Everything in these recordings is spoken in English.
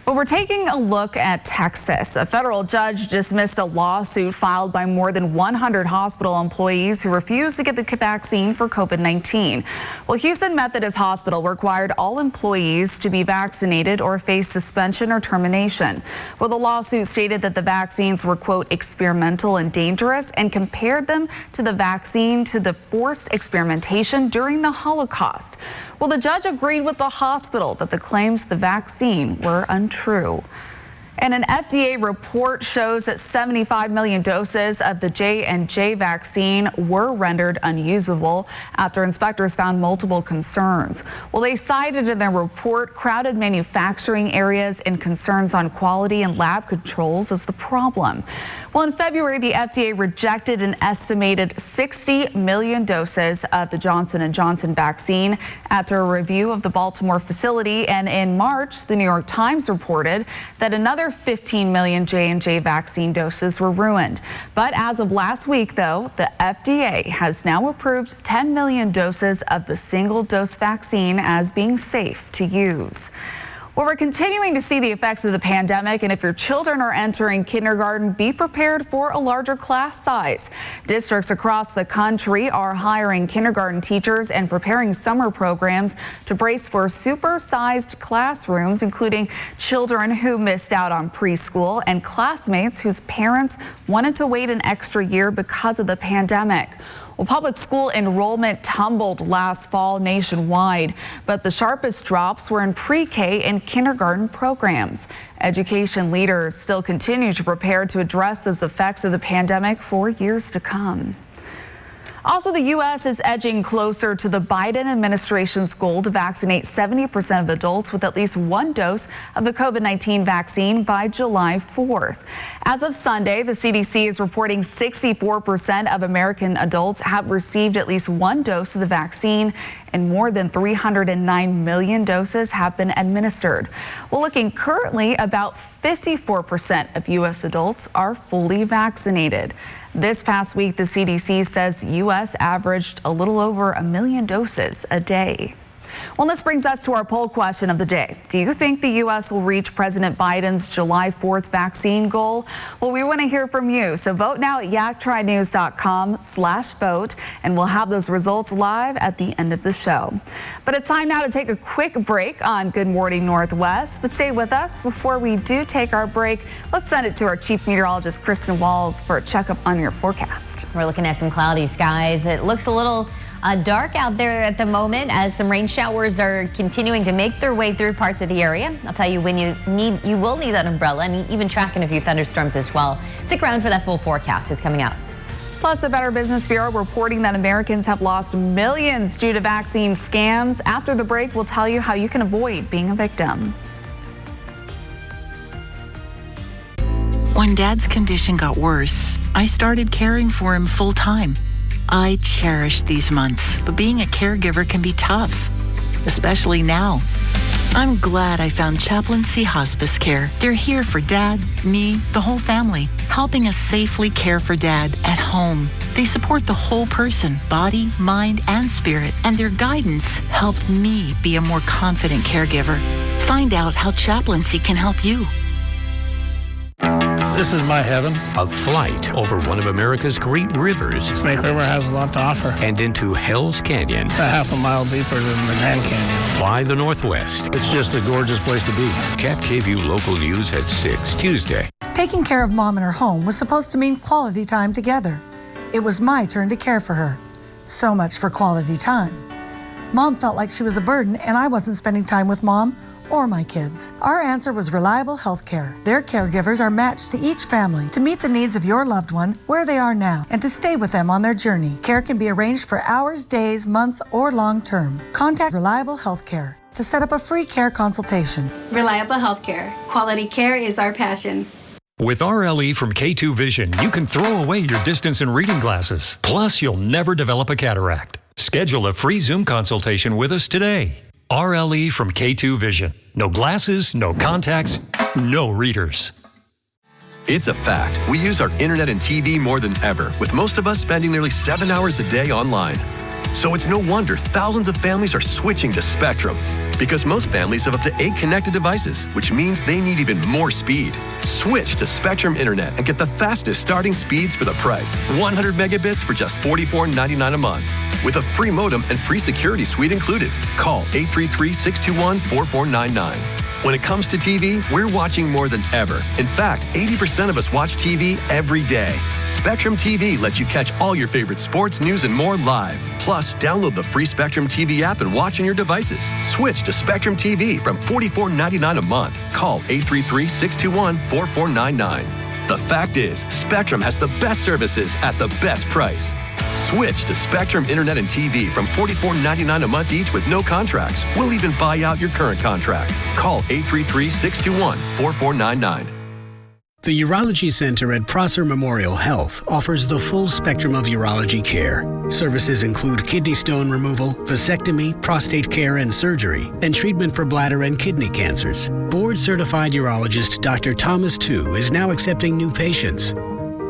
Well, we're taking a look at Texas. A federal judge dismissed a lawsuit filed by more than 100 hospital employees who refused to get the vaccine for COVID-19. Well, Houston Methodist Hospital required all employees to be vaccinated or face suspension or termination. Well, the lawsuit stated that the vaccines were, quote, experimental and dangerous, and compared them to the vaccine to the forced experimentation during the Holocaust. Well, the judge agreed with the hospital that the claims of the vaccine were untrue. And an FDA report shows that 75 million doses of the J&J vaccine were rendered unusable after inspectors found multiple concerns. Well, they cited in their report crowded manufacturing areas and concerns on quality and lab controls as the problem. Well, in February, the FDA rejected an estimated 60 million doses of the Johnson & Johnson vaccine after a review of the Baltimore facility. And in March, the New York Times reported that another 15 million J&J vaccine doses were ruined. But as of last week, though, the FDA has now approved 10 million doses of the single-dose vaccine as being safe to use. Well, we're continuing to see the effects of the pandemic, and if your children are entering kindergarten, be prepared for a larger class size. Districts across the country are hiring kindergarten teachers and preparing summer programs to brace for super-sized classrooms, including children who missed out on preschool and classmates whose parents wanted to wait an extra year because of the pandemic. Well, public school enrollment tumbled last fall nationwide, but the sharpest drops were in pre-K and kindergarten programs. Education leaders still continue to prepare to address those effects of the pandemic for years to come. Also, the U.S. is edging closer to the Biden administration's goal to vaccinate 70% of adults with at least one dose of the COVID-19 vaccine by July 4th. As of Sunday, the CDC is reporting 64% of American adults have received at least one dose of the vaccine, and more than 309 million doses have been administered. Well, looking currently, about 54% of U.S. adults are fully vaccinated. This past week, the CDC says the U.S. averaged a little over 1 million doses a day. Well, this brings us to our poll question of the day. Do you think the U.S. will reach President Biden's July 4th vaccine goal? Well, we want to hear from you. So vote now at yaktrinews.com/vote, and we'll have those results live at the end of the show. But it's time now to take a quick break on Good Morning Northwest. But stay with us. Before we do take our break, let's send it to our chief meteorologist, Kristen Walls, for a checkup on your forecast. We're looking at some cloudy skies. It looks a little dark out there at the moment as some rain showers are continuing to make their way through parts of the area. I'll tell you when you will need that umbrella, and even tracking a few thunderstorms as well. Stick around for that full forecast. It's coming out. Plus, the Better Business Bureau reporting that Americans have lost millions due to vaccine scams. After the break, we'll tell you how you can avoid being a victim. When Dad's condition got worse, I started caring for him full time. I cherished these months, but being a caregiver can be tough, especially now. I'm glad I found Chaplaincy Hospice Care. They're here for Dad, me, the whole family, helping us safely care for Dad at home. They support the whole person, body, mind, and spirit, and their guidance helped me be a more confident caregiver. Find out how Chaplaincy can help you. This is my heaven. A flight over one of America's great rivers. Snake River has a lot to offer. And into Hell's Canyon. It's a half a mile deeper than the Grand Canyon. Fly the Northwest. It's just a gorgeous place to be. KAPP-KVEW local news at 6 Tuesday. Taking care of Mom in her home was supposed to mean quality time together. It was my turn to care for her. So much for quality time. Mom felt like she was a burden, and I wasn't spending time with Mom or my kids. Our answer was reliable health care. Their caregivers are matched to each family to meet the needs of your loved one where they are now and to stay with them on their journey. Care can be arranged for hours, days, months, or long term. Contact Reliable Health Care to set up a free care consultation. Reliable Health Care. Quality care is our passion. With RLE from K2 Vision, you can throw away your distance and reading glasses. Plus, you'll never develop a cataract. Schedule a free Zoom consultation with us today. RLE from K2 Vision. No glasses, no contacts, no readers. It's a fact. We use our internet and TV more than ever, with most of us spending nearly 7 hours a day online. So it's no wonder thousands of families are switching to Spectrum. because most families have up to 8 connected devices, which means they need even more speed. Switch to Spectrum Internet and get the fastest starting speeds for the price. 100 megabits for just $44.99 a month. With a free modem and free security suite included. Call 833-621-4499. When it comes to TV, we're watching more than ever. In fact, 80% of us watch TV every day. Spectrum TV lets you catch all your favorite sports, news, and more live. Plus, download the free Spectrum TV app and watch on your devices. Switch to Spectrum TV from $44.99 a month. Call 833-621-4499. The fact is, Spectrum has the best services at the best price. Switch to Spectrum Internet and TV from $44.99 a month each with no contracts. We'll even buy out your current contract. Call 833-621-4499. The Urology Center at Prosser Memorial Health offers the full spectrum of urology care. Services include kidney stone removal, vasectomy, prostate care and surgery, and treatment for bladder and kidney cancers. Board-certified urologist Dr. Thomas Tu is now accepting new patients.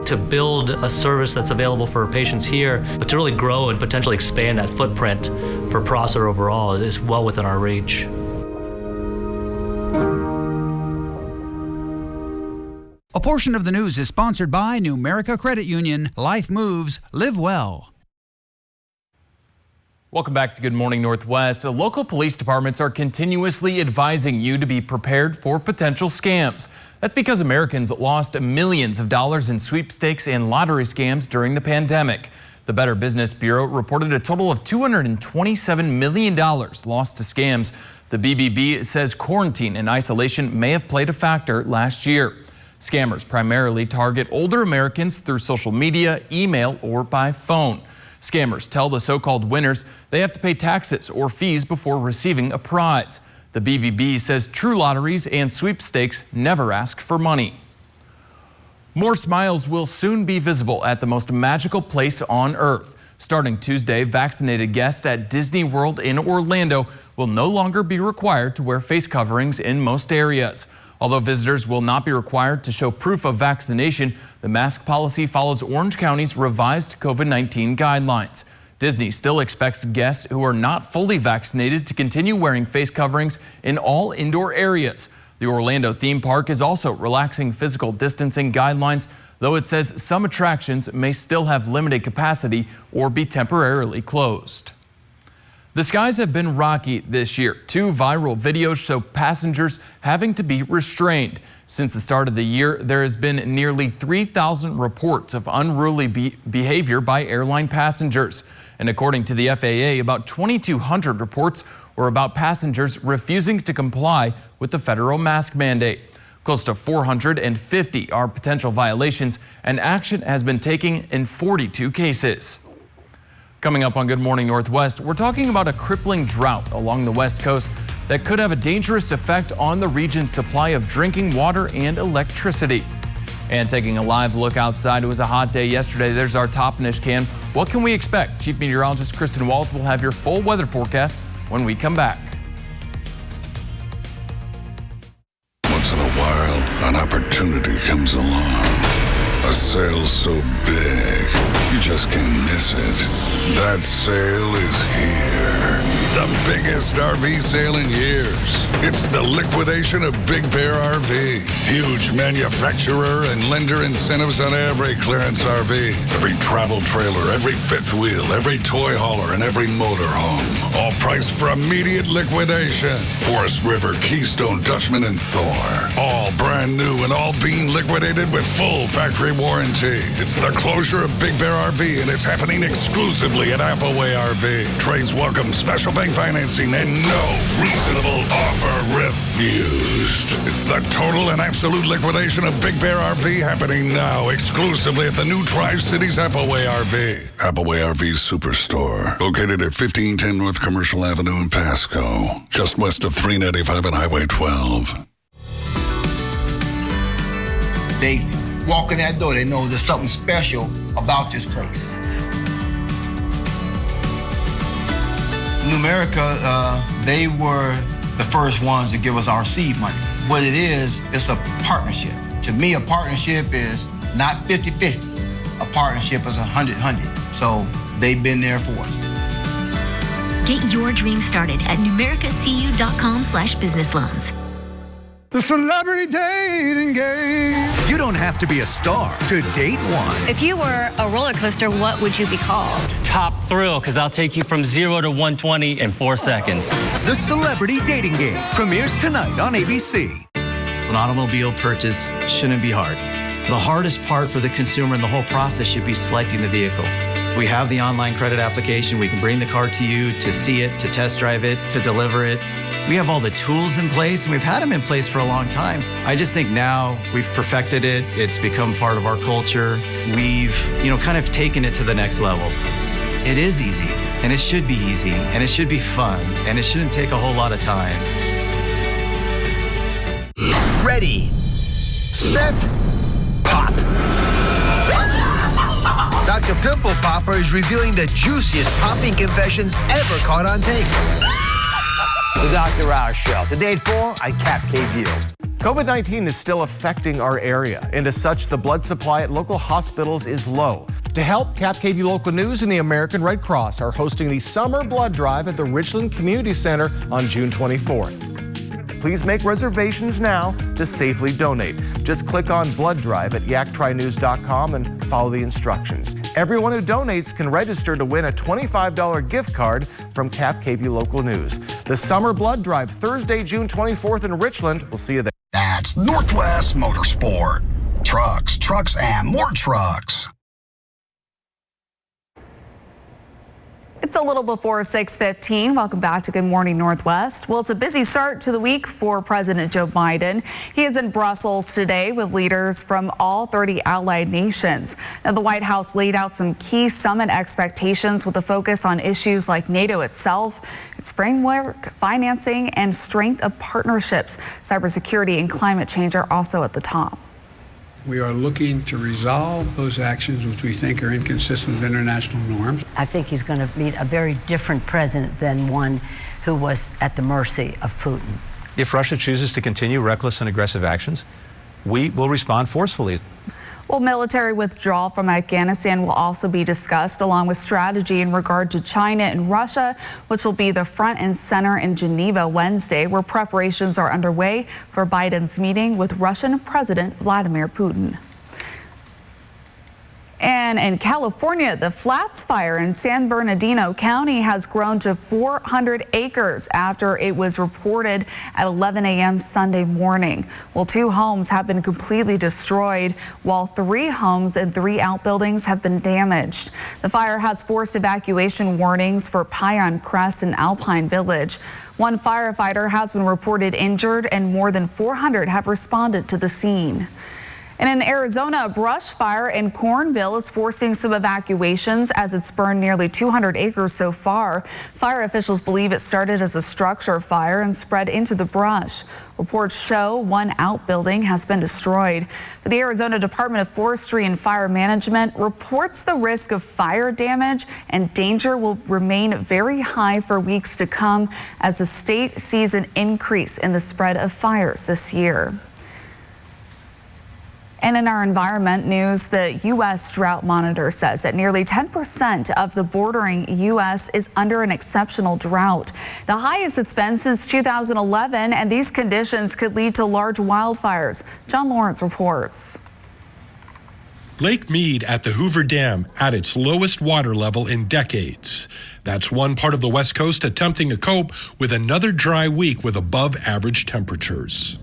To build a service that's available for patients here, but to really grow and potentially expand that footprint for Prosser overall is well within our reach. A portion of the news is sponsored by Numerica Credit Union. Life moves, live well. Welcome back to Good Morning Northwest. Local police departments are continuously advising you to be prepared for potential scams. That's because Americans lost millions of dollars in sweepstakes and lottery scams during the pandemic. The Better Business Bureau reported a total of $227 million lost to scams. The BBB says quarantine and isolation may have played a factor last year. Scammers primarily target older Americans through social media, email, or by phone. Scammers tell the so-called winners they have to pay taxes or fees before receiving a prize. The BBB says true lotteries and sweepstakes never ask for money. More smiles will soon be visible at the most magical place on earth. Starting Tuesday, vaccinated guests at Disney World in Orlando will no longer be required to wear face coverings in most areas. Although visitors will not be required to show proof of vaccination, the mask policy follows Orange County's revised COVID-19 guidelines. Disney still expects guests who are not fully vaccinated to continue wearing face coverings in all indoor areas. The Orlando theme park is also relaxing physical distancing guidelines, though it says some attractions may still have limited capacity or be temporarily closed. The skies have been rocky this year. 2 viral videos show passengers having to be restrained. Since the start of the year, there has been nearly 3,000 reports of unruly behavior by airline passengers. And according to the FAA, about 2,200 reports were about passengers refusing to comply with the federal mask mandate. Close to 450 are potential violations, and action has been taken in 42 cases. Coming up on Good Morning Northwest, we're talking about a crippling drought along the West Coast that could have a dangerous effect on the region's supply of drinking water and electricity. And taking a live look outside, it was a hot day yesterday. There's our top in Ishkan. What can we expect? Chief Meteorologist Kristen Walls will have your full weather forecast when we come back. Once in a while, an opportunity comes along. A sale so big, you just can't miss it. That sale is here. The biggest RV sale in years. It's the liquidation of Big Bear RV. Huge manufacturer and lender incentives on every clearance RV. Every travel trailer, every fifth wheel, every toy hauler, and every motorhome. All priced for immediate liquidation. Forest River, Keystone, Dutchman, and Thor. All brand new and all being liquidated with full factory warranty. It's the closure of Big Bear RV, and it's happening exclusively at Appleway RV. Trades welcome special bank financing and no reasonable offer refused. It's the total and absolute liquidation of Big Bear RV happening now exclusively at the new Tri-Cities Appleway RV. Appleway RV Superstore, located at 1510 North Commercial Avenue in Pasco, just west of 395 and Highway 12. They walk in that door, they know there's something special about this place. Numerica, they were the first ones to give us our seed money. What it is, it's a partnership. To me, a partnership is not 50-50. A partnership is 100-100. So they've been there for us. Get your dream started at numericacu.com/businessloans. The celebrity dating game. You don't have to be a star to date one. If you were a roller coaster, what would you be called? Top Thrill, because I'll take you from 0 to 120 in 4 seconds. The celebrity dating game premieres tonight on ABC. An automobile purchase shouldn't be hard. The hardest part for the consumer in the whole process should be selecting the vehicle. We have the online credit application. We can bring the car to you to see it, to test drive it, to deliver it. We have all the tools in place, and we've had them in place for a long time. I just think now we've perfected it. It's become part of our culture. We've, kind of taken it to the next level. It is easy, and it should be easy, and it should be fun, and it shouldn't take a whole lot of time. Ready, set, pop. Dr. Pimple Popper is revealing the juiciest popping confessions ever caught on tape. The Dr. Oz Show. Today at 4 on KAPP-KVEW. COVID-19 is still affecting our area, and as such, the blood supply at local hospitals is low. To help, KAPP-KVEW Local News and the American Red Cross are hosting the Summer Blood Drive at the Richland Community Center on June 24th. Please make reservations now to safely donate. Just click on Blood Drive at yaktrynews.com and follow the instructions. Everyone who donates can register to win a $25 gift card from KAPP-KVEW Local News. The Summer Blood Drive, Thursday, June 24th in Richland. We'll see you there. That's Northwest Motorsport. Trucks, and more trucks. It's a little before 6:15. Welcome back to Good Morning Northwest. Well, it's a busy start to the week for President Joe Biden. He is in Brussels today with leaders from all 30 allied nations. Now, the White House laid out some key summit expectations with a focus on issues like NATO itself, its framework, financing, and strength of partnerships. Cybersecurity and climate change are also at the top. We are looking to resolve those actions which we think are inconsistent with international norms. I think he's going to meet a very different president than one who was at the mercy of Putin. If Russia chooses to continue reckless and aggressive actions, we will respond forcefully. Well, military withdrawal from Afghanistan will also be discussed, along with strategy in regard to China and Russia, which will be the front and center in Geneva Wednesday, where preparations are underway for Biden's meeting with Russian President Vladimir Putin. And in California, the Flats fire in San Bernardino County has grown to 400 acres after it was reported at 11 a.m. Sunday morning. Well, 2 homes have been completely destroyed, while 3 homes and 3 outbuildings have been damaged. The fire has forced evacuation warnings for Payan Crest and Alpine Village. 1 firefighter has been reported injured, and more than 400 have responded to the scene. And in Arizona, a brush fire in Cornville is forcing some evacuations as it's burned nearly 200 acres so far. Fire officials believe it started as a structure fire and spread into the brush. Reports show 1 outbuilding has been destroyed. But the Arizona Department of Forestry and Fire Management reports the risk of fire damage and danger will remain very high for weeks to come as the state sees an increase in the spread of fires this year. And in our environment news, the U.S. Drought Monitor says that nearly 10% of the bordering U.S. is under an exceptional drought, the highest it's been since 2011, and these conditions could lead to large wildfires. John Lawrence reports. Lake Mead at the Hoover Dam at its lowest water level in decades. That's one part of the West Coast attempting to cope with another dry week with above average temperatures.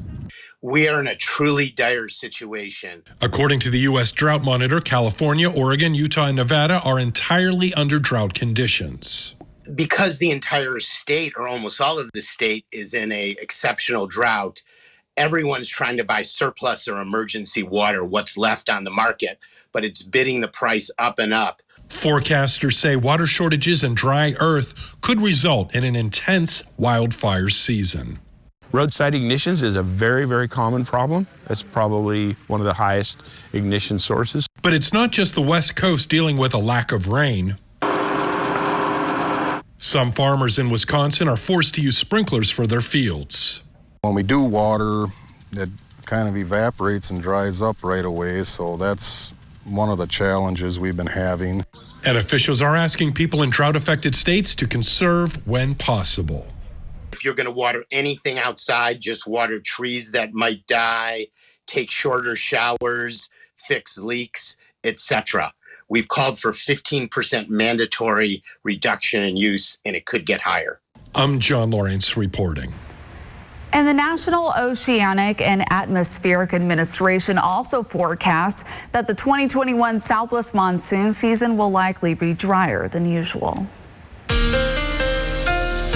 We are in a truly dire situation. According to the U.S. Drought Monitor, California, Oregon, Utah, and Nevada are entirely under drought conditions. Because the entire state, or almost all of the state, is in a exceptional drought, everyone's trying to buy surplus or emergency water, what's left on the market, but it's bidding the price up and up. Forecasters say water shortages and dry earth could result in an intense wildfire season. Roadside ignitions is a very, very common problem. It's probably one of the highest ignition sources. But it's not just the West Coast dealing with a lack of rain. Some farmers in Wisconsin are forced to use sprinklers for their fields. When we do water, it kind of evaporates and dries up right away, so that's one of the challenges we've been having. And officials are asking people in drought-affected states to conserve when possible. If you're going to water anything outside, just water trees that might die, take shorter showers, fix leaks, etc. We've called for 15% mandatory reduction in use, and it could get higher. I'm John Lawrence reporting. And the National Oceanic and Atmospheric Administration also forecasts that the 2021 Southwest monsoon season will likely be drier than usual.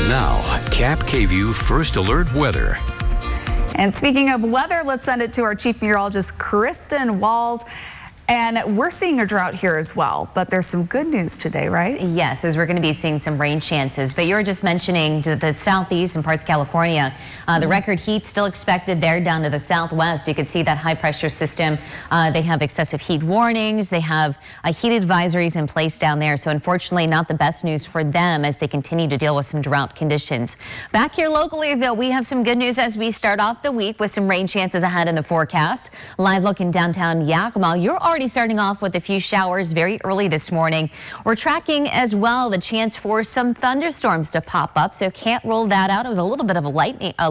Now, KAPP-KVEW First Alert Weather. And speaking of weather, let's send it to our Chief Meteorologist, Kristen Walls. And we're seeing a drought here as well, but there's some good news today, right? Yes, as we're going to be seeing some rain chances. But you were just mentioning to the southeast and parts of California, the record heat still expected there down to the southwest. You can see that high pressure system. They have excessive heat warnings. They have heat advisories in place down there. So unfortunately, not the best news for them as they continue to deal with some drought conditions. Back here locally, though, we have some good news as we start off the week with some rain chances ahead in the forecast. Live look in downtown Yakima. You're already starting off with a few showers very early this morning. We're tracking as well the chance for some thunderstorms to pop up, so can't rule that out. It was a little bit of a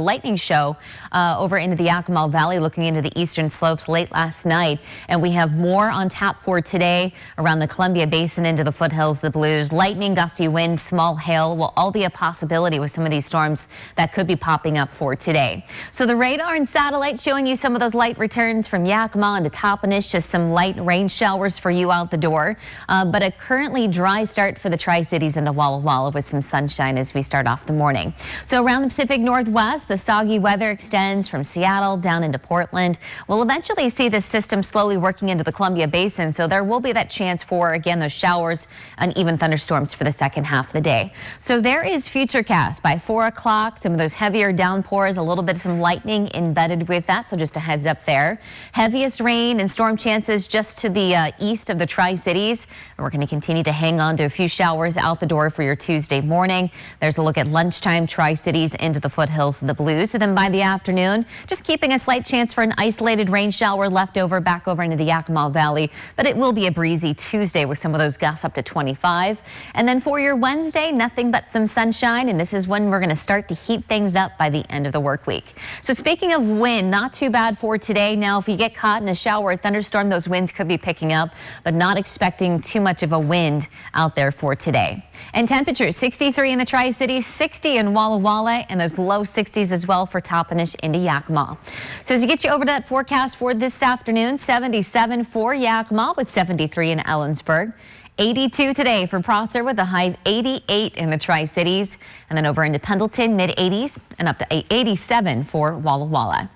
lightning show over into the Yakima Valley, looking into the eastern slopes late last night. And we have more on tap for today around the Columbia Basin into the foothills, the Blues. Lightning, gusty winds, small hail will all be a possibility with some of these storms that could be popping up for today. So the radar and satellite showing you some of those light returns from Yakima into Toppenish, just some light rain showers for you out the door, but a currently dry start for the Tri-Cities into Walla Walla with some sunshine as we start off the morning. So around the Pacific Northwest, the soggy weather extends from Seattle down into Portland. We'll eventually see this system slowly working into the Columbia Basin, so there will be that chance for, again, those showers and even thunderstorms for the second half of the day. So there is futurecast by 4 o'clock, some of those heavier downpours, a little bit of some lightning embedded with that, so just a heads up there. Heaviest rain and storm chances just to the east of the Tri-Cities. And we're going to continue to hang on to a few showers out the door for your Tuesday morning. There's a look at lunchtime, Tri-Cities into the foothills of the Blues. So then by the afternoon, just keeping a slight chance for an isolated rain shower left over back over into the Yakima Valley. But it will be a breezy Tuesday with some of those gusts up to 25. And then for your Wednesday, nothing but some sunshine. And this is when we're going to start to heat things up by the end of the work week. So speaking of wind, not too bad for today. Now, if you get caught in a shower or thunderstorm, those winds could be picking up, but not expecting too much of a wind out there for today. And temperatures 63 in the Tri-Cities, 60 in Walla Walla, and those low 60s as well for Toppenish into Yakima. So as you get you over to that forecast for this afternoon, 77 for Yakima with 73 in Ellensburg. 82 today for Prosser with a high of 88 in the Tri-Cities, and then over into Pendleton, mid-80s, and up to 87 for Walla Walla.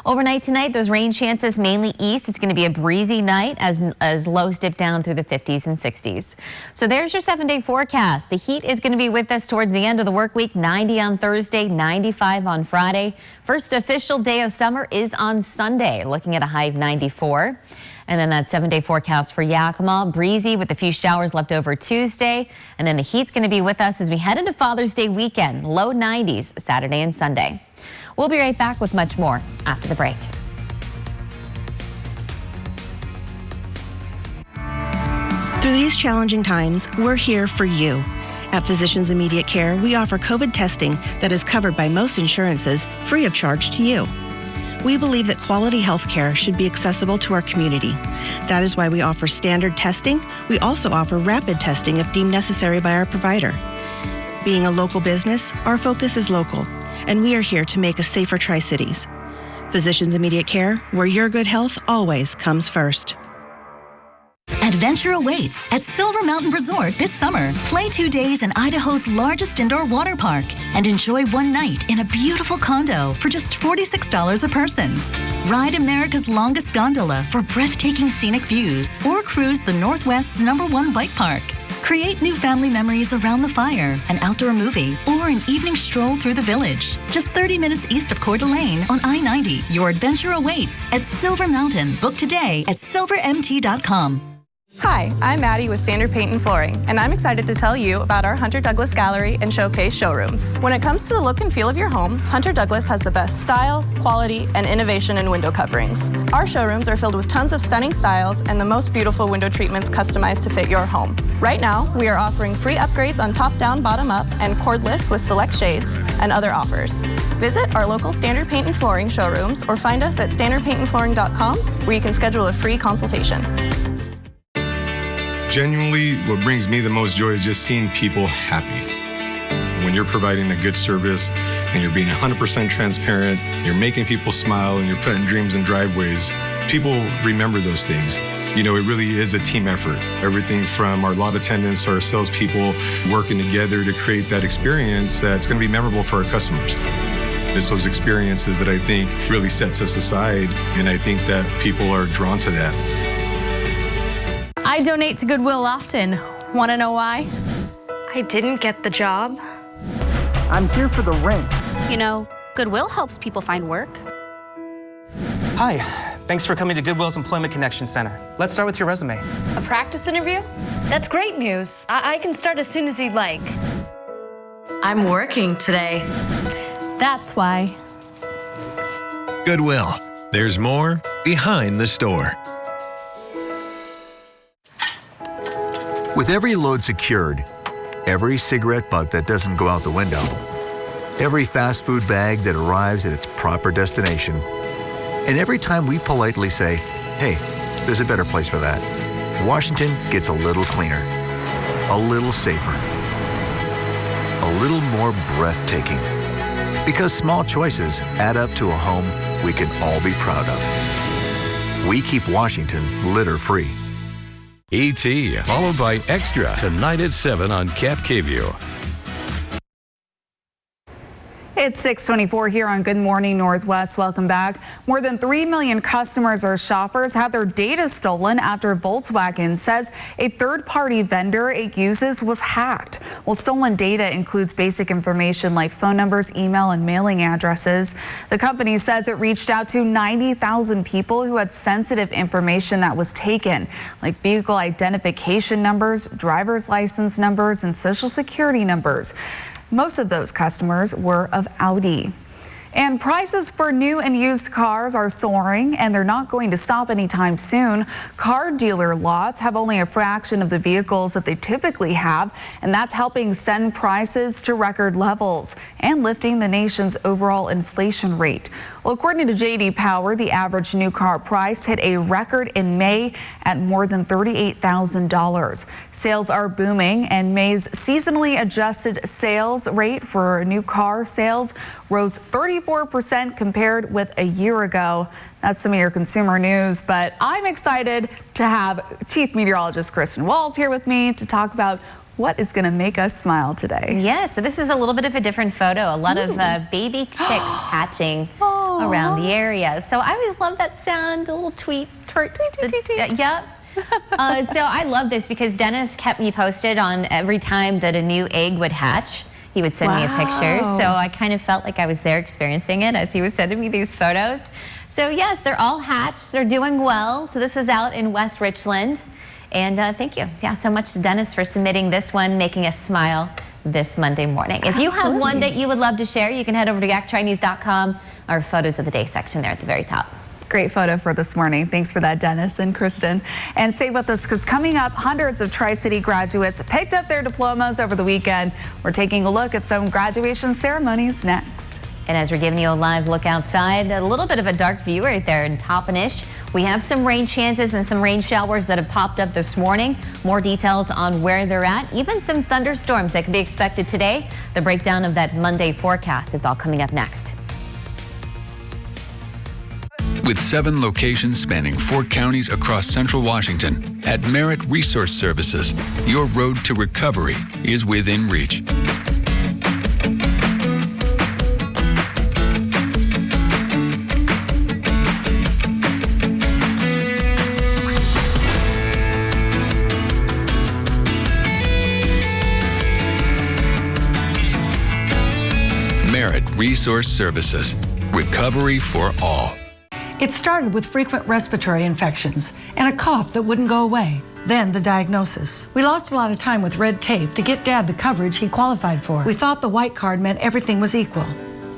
Overnight tonight, those rain chances mainly east. It's going to be a breezy night as lows dip down through the 50s and 60s. So there's your 7-day forecast. The heat is going to be with us towards the end of the work week. 90 on Thursday, 95 on Friday. First official day of summer is on Sunday, looking at a high of 94. And then that 7-day forecast for Yakima, breezy with a few showers left over Tuesday. And then the heat's going to be with us as we head into Father's Day weekend, low 90s Saturday and Sunday. We'll be right back with much more after the break. Through these challenging times, we're here for you. At Physicians Immediate Care, we offer COVID testing that is covered by most insurances, free of charge to you. We believe that quality health care should be accessible to our community. That is why we offer standard testing. We also offer rapid testing if deemed necessary by our provider. Being a local business, our focus is local, and we are here to make a safer Tri-Cities. Physicians Immediate Care, where your good health always comes first. Adventure awaits at Silver Mountain Resort this summer. Play 2 days in Idaho's largest indoor water park and enjoy one night in a beautiful condo for just $46 a person. Ride America's longest gondola for breathtaking scenic views or cruise the Northwest's #1 bike park. Create new family memories around the fire, an outdoor movie, or an evening stroll through the village. Just 30 minutes east of Coeur d'Alene on I-90. Your adventure awaits at Silver Mountain. Book today at silvermt.com. Hi, I'm Maddie with Standard Paint and Flooring, and I'm excited to tell you about our Hunter Douglas Gallery and Showcase showrooms. When it comes to the look and feel of your home, Hunter Douglas has the best style, quality, and innovation in window coverings. Our showrooms are filled with tons of stunning styles and the most beautiful window treatments customized to fit your home. Right now, we are offering free upgrades on top-down, bottom-up, and cordless with select shades and other offers. Visit our local Standard Paint and Flooring showrooms or find us at standardpaintandflooring.com, where you can schedule a free consultation. Genuinely, what brings me the most joy is just seeing people happy. When you're providing a good service and you're being 100% transparent, you're making people smile and you're putting dreams in driveways, people remember those things. You know, it really is a team effort. Everything from our lot attendants, our salespeople working together to create that experience that's going to be memorable for our customers. It's those experiences that I think really sets us aside, and I think that people are drawn to that. I donate to Goodwill often. Want to know why? I didn't get the job. I'm here for the rent. You know, Goodwill helps people find work. Hi, thanks for coming to Goodwill's Employment Connection Center. Let's start with your resume. A practice interview? That's great news. I can start as soon as you'd like. I'm working today. That's why. Goodwill. There's more behind the store. With every load secured, every cigarette butt that doesn't go out the window, every fast food bag that arrives at its proper destination, and every time we politely say, hey, there's a better place for that, Washington gets a little cleaner, a little safer, a little more breathtaking. Because small choices add up to a home we can all be proud of. We keep Washington litter-free. E.T. followed by Extra tonight at 7 on KAPP-KVEW. It's 6:24 here on Good Morning Northwest. Welcome back. More than 3 million customers or shoppers had their data stolen after Volkswagen says a third-party vendor it uses was hacked. Well, stolen data includes basic information like phone numbers, email, and mailing addresses. The company says it reached out to 90,000 people who had sensitive information that was taken, like vehicle identification numbers, driver's license numbers, and social security numbers. Most of those customers were of Audi. And prices for new and used cars are soaring, and they're not going to stop anytime soon. Car dealer lots have only a fraction of the vehicles that they typically have, and that's helping send prices to record levels and lifting the nation's overall inflation rate. Well, according to J.D. Power, the average new car price hit a record in May at more than $38,000. Sales are booming, and May's seasonally adjusted sales rate for new car sales rose 34% compared with a year ago. That's some of your consumer news, but I'm excited to have Chief Meteorologist Kristen Walls here with me to talk about what is going to make us smile today. Yeah, so this is a little bit of a different photo. A lot of baby chicks hatching around the area. So I always love that sound, a little tweet. Yep. So I love this because Dennis kept me posted on every time that a new egg would hatch. He would send me a picture. So I kind of felt like I was there experiencing it as he was sending me these photos. So yes, they're all hatched. They're doing well. So this is out in West Richland. And thank you, so much to Dennis for submitting this one, making us smile this Monday morning. If you have one that you would love to share, you can head over to yaktrinews.com, our photos of the day section there at the very top. Great photo for this morning. Thanks for that, Dennis and Kristen. And stay with us because coming up, hundreds of Tri-City graduates picked up their diplomas over the weekend. We're taking a look at some graduation ceremonies next. And as we're giving you a live look outside, a little bit of a dark view right there in Toppenish. We have some rain chances and some rain showers that have popped up this morning. More details on where they're at, even some thunderstorms that can be expected today. The breakdown of that Monday forecast is all coming up next. With 7 locations spanning 4 counties across central Washington, at Merit Resource Services, your road to recovery is within reach. Merit Resource Services. Recovery for all. It started with frequent respiratory infections and a cough that wouldn't go away. Then the diagnosis. We lost a lot of time with red tape to get Dad the coverage he qualified for. We thought the white card meant everything was equal.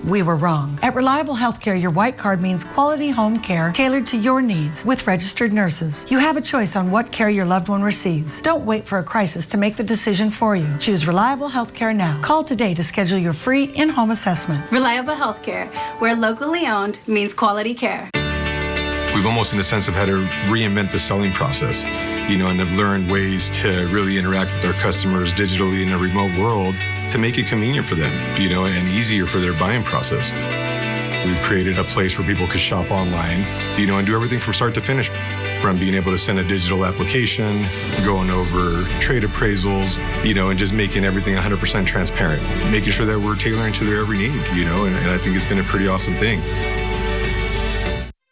We were wrong. At Reliable Healthcare, your white card means quality home care tailored to your needs with registered nurses. You have a choice on what care your loved one receives. Don't wait for a crisis to make the decision for you. Choose Reliable Healthcare now. Call today to schedule your free in-home assessment. Reliable Healthcare, where locally owned means quality care. We've almost, in a sense, have had to reinvent the selling process, and have learned ways to really interact with our customers digitally in a remote world to make it convenient for them, and easier for their buying process. We've created a place where people could shop online, and do everything from start to finish, from being able to send a digital application, going over trade appraisals, and just making everything 100% transparent, making sure that we're tailoring to their every need, and I think it's been a pretty awesome thing.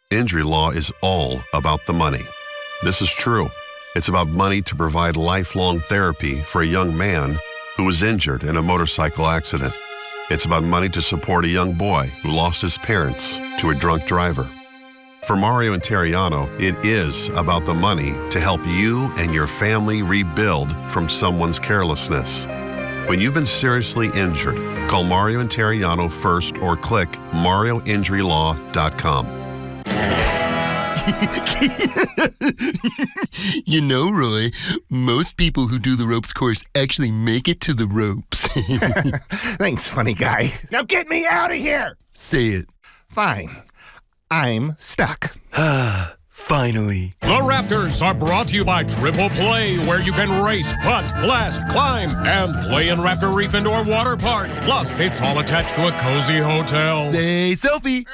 Injury law is all about the money. This is true. It's about money to provide lifelong therapy for a young man who was injured in a motorcycle accident. It's about money to support a young boy who lost his parents to a drunk driver. For Mario Interiano, it is about the money to help you and your family rebuild from someone's carelessness. When you've been seriously injured, call Mario Interiano first or click marioinjurylaw.com. Roy, most people who do the ropes course actually make it to the ropes. Thanks, funny guy. Now get me out of here! Say it. Fine. I'm stuck. Finally. The Raptors are brought to you by Triple Play, where you can race, putt, blast, climb, and play in Raptor Reef Indoor Water Park. Plus, it's all attached to a cozy hotel. Say selfie.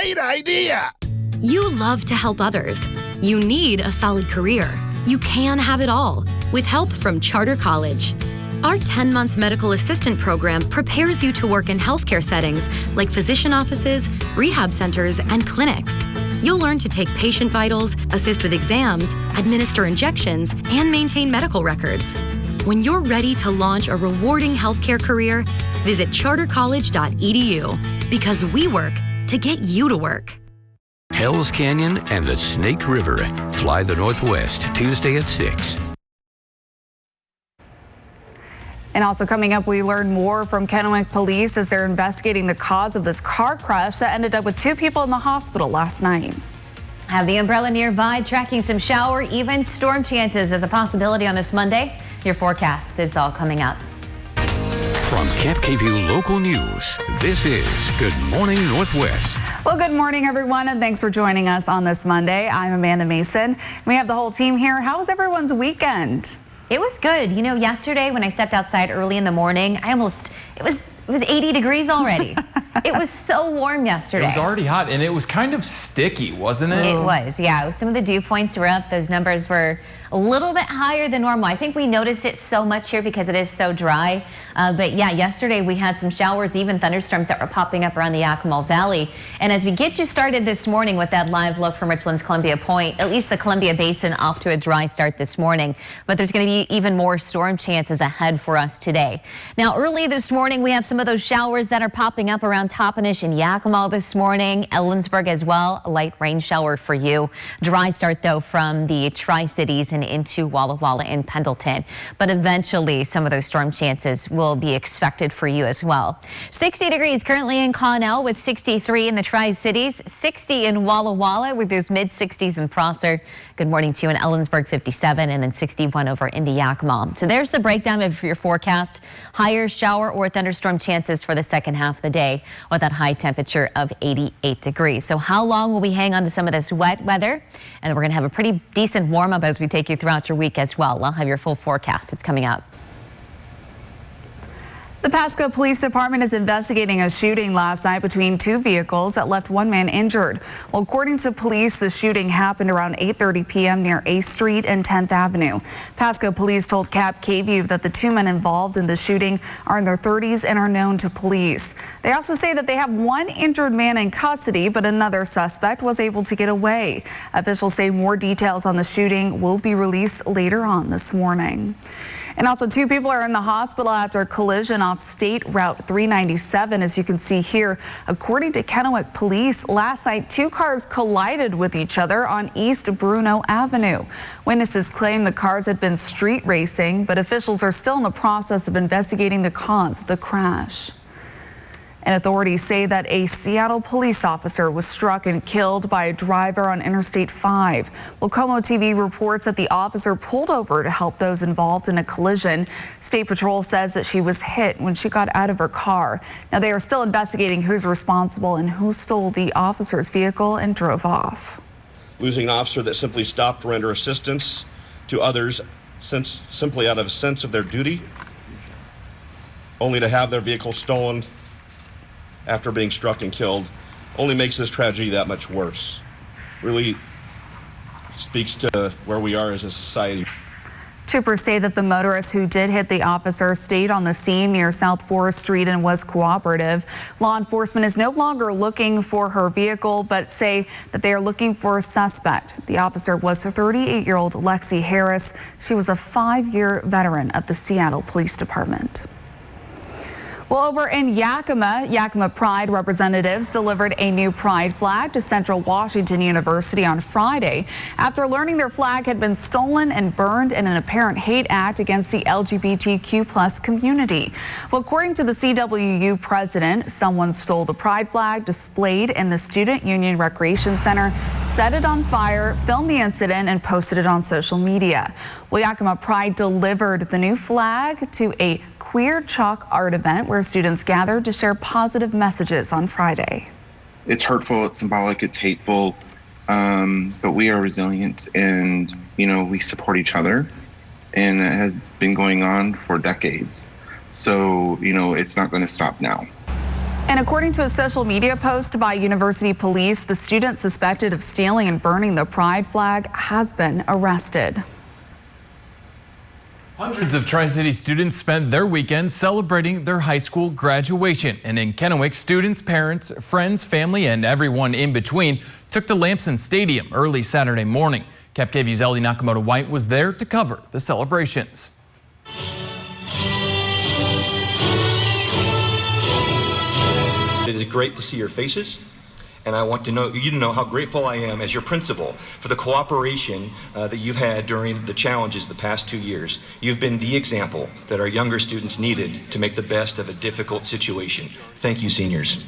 Great idea! You love to help others. You need a solid career. You can have it all with help from Charter College. Our 10-month medical assistant program prepares you to work in healthcare settings like physician offices, rehab centers, and clinics. You'll learn to take patient vitals, assist with exams, administer injections, and maintain medical records. When you're ready to launch a rewarding healthcare career, visit chartercollege.edu because we work to get you to work. Hell's Canyon and the Snake River. Fly the Northwest, Tuesday at 6. And also coming up, we learn more from Kennewick Police as they're investigating the cause of this car crash that ended up with 2 people in the hospital last night. Have the umbrella nearby, tracking some shower, even storm chances as a possibility on this Monday. Your forecast, it's all coming up. From KAPP-KVEW Local News, this is Good Morning Northwest. Well, good morning, everyone, and thanks for joining us on this Monday. I'm Amanda Mason. We have the whole team here. How was everyone's weekend? It was good. Yesterday when I stepped outside early in the morning, it was 80 degrees already. It was so warm yesterday. It was already hot, and it was kind of sticky, wasn't it? It was, yeah. Some of the dew points were up. Those numbers were a little bit higher than normal. I think we noticed it so much here because it is so dry. But yeah, yesterday we had some showers, even thunderstorms that were popping up around the Yakima Valley. And as we get you started this morning with that live look from Richland's Columbia Point, at least the Columbia Basin off to a dry start this morning. But there's going to be even more storm chances ahead for us today. Now, early this morning, we have some of those showers that are popping up around Toppenish and Yakima this morning. Ellensburg as well, a light rain shower for you. Dry start, though, from the Tri-Cities and into Walla Walla and Pendleton. But eventually, some of those storm chances will be expected for you as well. 60 degrees currently in Connell with 63 in the Tri-Cities, 60 in Walla Walla with those mid-60s in Prosser. Good morning to you in Ellensburg, 57, and then 61 over in Yakima. So there's the breakdown of your forecast. Higher shower or thunderstorm chances for the second half of the day with that high temperature of 88 degrees. So how long will we hang on to some of this wet weather? And we're going to have a pretty decent warm up as we take you throughout your week as well. I'll have your full forecast. It's coming up. The Pasco Police Department is investigating a shooting last night between 2 vehicles that left 1 man injured. Well, according to police, the shooting happened around 8:30 p.m. near 8th Street and 10th Avenue. Pasco police told KAPP-KVEW that the 2 men involved in the shooting are in their 30s and are known to police. They also say that they have 1 injured man in custody, but another suspect was able to get away. Officials say more details on the shooting will be released later on this morning. And also 2 people are in the hospital after a collision off State Route 397. As you can see here, according to Kennewick police, last night 2 cars collided with each other on East Bruno Avenue. Witnesses claim the cars had been street racing, but officials are still in the process of investigating the cause of the crash. And authorities say that a Seattle police officer was struck and killed by a driver on Interstate 5. Well, KOMO TV reports that the officer pulled over to help those involved in a collision. State Patrol says that she was hit when she got out of her car. Now, they are still investigating who's responsible and who stole the officer's vehicle and drove off. Losing an officer that simply stopped to render assistance to others simply out of a sense of their duty, only to have their vehicle stolen after being struck and killed, only makes this tragedy that much worse. Really speaks to where we are as a society. Troopers say that the motorist who did hit the officer stayed on the scene near South Forest Street and was cooperative. Law enforcement is no longer looking for her vehicle, but say that they are looking for a suspect. The officer was 38-year-old Lexi Harris. She was a 5-year veteran of the Seattle Police Department. Well, over in Yakima Pride representatives delivered a new pride flag to Central Washington University on Friday after learning their flag had been stolen and burned in an apparent hate act against the LGBTQ+ community. Well, according to the CWU president, someone stole the pride flag displayed in the Student Union Recreation Center, set it on fire, filmed the incident, and posted it on social media. Well, Yakima Pride delivered the new flag to a queer chalk art event where students gathered to share positive messages on Friday. It's hurtful, it's symbolic, it's hateful, but we are resilient and, we support each other, and that has been going on for decades. So, it's not going to stop now. And according to a social media post by University Police, the student suspected of stealing and burning the pride flag has been arrested. Hundreds of Tri-City students spent their weekend celebrating their high school graduation. And in Kennewick, students, parents, friends, family, and everyone in between took to Lamson Stadium early Saturday morning. KAPP-KVEW's Ellie Nakamoto-White was there to cover the celebrations. It is great to see your faces. And I want you to know how grateful I am as your principal for the cooperation that you've had during the challenges the past 2 years. You've been the example that our younger students needed to make the best of a difficult situation. Thank you, seniors.